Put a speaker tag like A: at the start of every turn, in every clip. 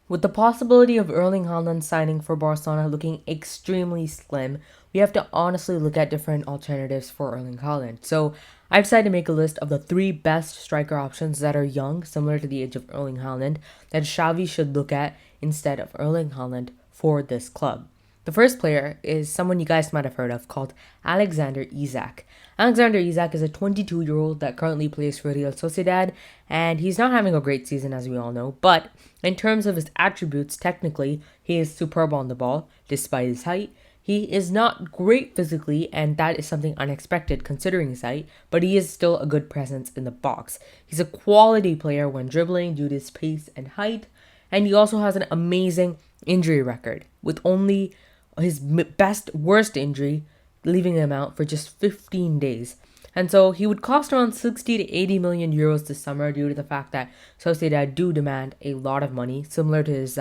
A: With the possibility of Erling Haaland signing for Barcelona looking extremely slim, we have to honestly look at different alternatives for Erling Haaland. So I've decided to make a list of the three best striker options that are young, similar to the age of Erling Haaland, that Xavi should look at instead of Erling Haaland for this club. The first player is someone you guys might have heard of called Alexander Isak. Alexander Isak is a 22-year-old that currently plays for Real Sociedad, and he's not having a great season as we all know, but in terms of his attributes, technically, he is superb on the ball despite his height. He is not great physically, and that is something unexpected considering his height, but he is still a good presence in the box. He's a quality player when dribbling due to his pace and height, and he also has an amazing injury record, with only his worst injury leaving him out for just 15 days. And so he would cost around 60 to 80 million euros this summer due to the fact that Sociedad do demand a lot of money, similar to his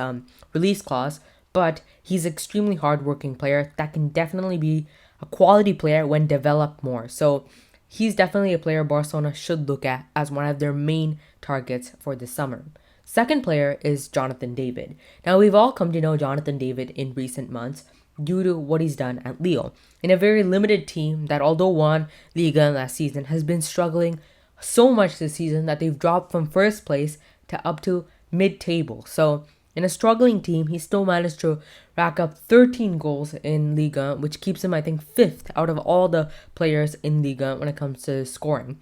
A: release clause. But he's an extremely hardworking player that can definitely be a quality player when developed more. So he's definitely a player Barcelona should look at as one of their main targets for this summer. Second player is Jonathan David. Now, we've all come to know Jonathan David in recent months due to what he's done at Lille, in a very limited team that, although won Liga last season, has been struggling so much this season that they've dropped from first place to up to mid-table. So in a struggling team, he still managed to rack up 13 goals in Liga, which keeps him, I think, fifth out of all the players in Liga when it comes to scoring.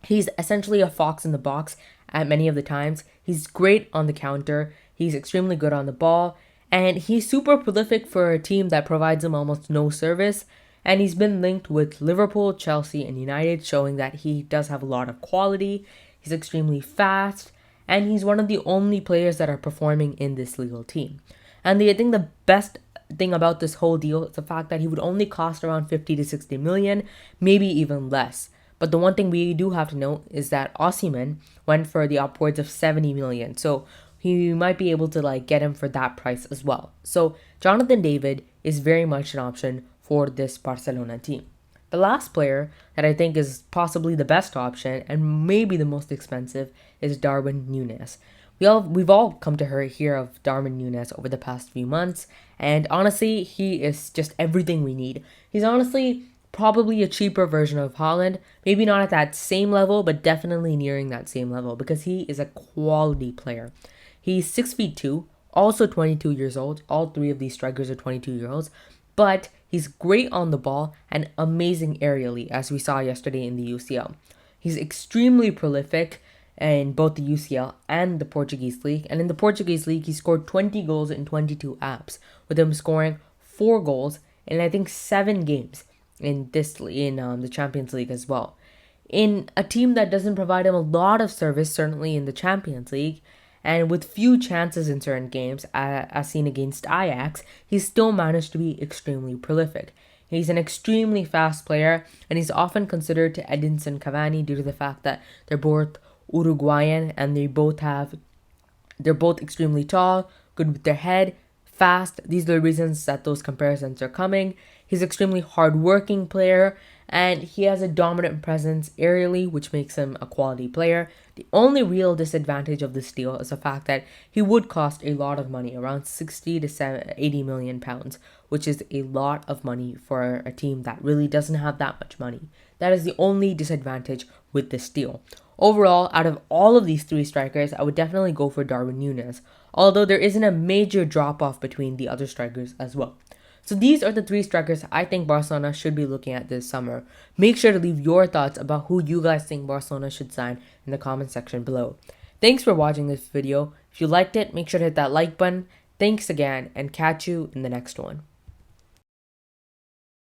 A: He's essentially a fox in the box at many of the times. He's great on the counter. He's extremely good on the ball. And he's super prolific for a team that provides him almost no service. And he's been linked with Liverpool, Chelsea, and United, showing that he does have a lot of quality. He's extremely fast. And he's one of the only players that are performing in this Lille team. And I think the best thing about this whole deal is the fact that he would only cost around 50 to 60 million, maybe even less. But the one thing we do have to note is that Osimhen went for the upwards of 70 million. So he might be able to get him for that price as well. So Jonathan David is very much an option for this Barcelona team. The last player that I think is possibly the best option and maybe the most expensive is Darwin Nunes. We've all come to hear of Darwin Nunes over the past few months, and honestly, he is just everything we need. He's honestly probably a cheaper version of Haaland, maybe not at that same level, but definitely nearing that same level because he is a quality player. He's 6'2", also 22 years old. All three of these strikers are 22-year-olds, but he's great on the ball and amazing aerially, as we saw yesterday in the UCL. He's extremely prolific in both the UCL and the Portuguese League, and in the Portuguese League, he scored 20 goals in 22 apps, with him scoring 4 goals in I think 7 games in the Champions League as well. In a team that doesn't provide him a lot of service, certainly in the Champions League, and with few chances in certain games, as seen against Ajax, he still managed to be extremely prolific. He's an extremely fast player, and he's often considered to Edinson Cavani due to the fact that they're both Uruguayan and they're both extremely tall, good with their head, fast. These are the reasons that those comparisons are coming. He's an extremely hard-working player, and he has a dominant presence aerially, which makes him a quality player. The only real disadvantage of this deal is the fact that he would cost a lot of money, around 60 to 80 million pounds, which is a lot of money for a team that really doesn't have that much money. That is the only disadvantage with this deal. Overall, out of all of these three strikers, I would definitely go for Darwin Nunes, although there isn't a major drop-off between the other strikers as well. So these are the three strikers I think Barcelona should be looking at this summer. Make sure to leave your thoughts about who you guys think Barcelona should sign in the comment section below. Thanks for watching this video. If you liked it, make sure to hit that like button. Thanks again, and catch you in the next one.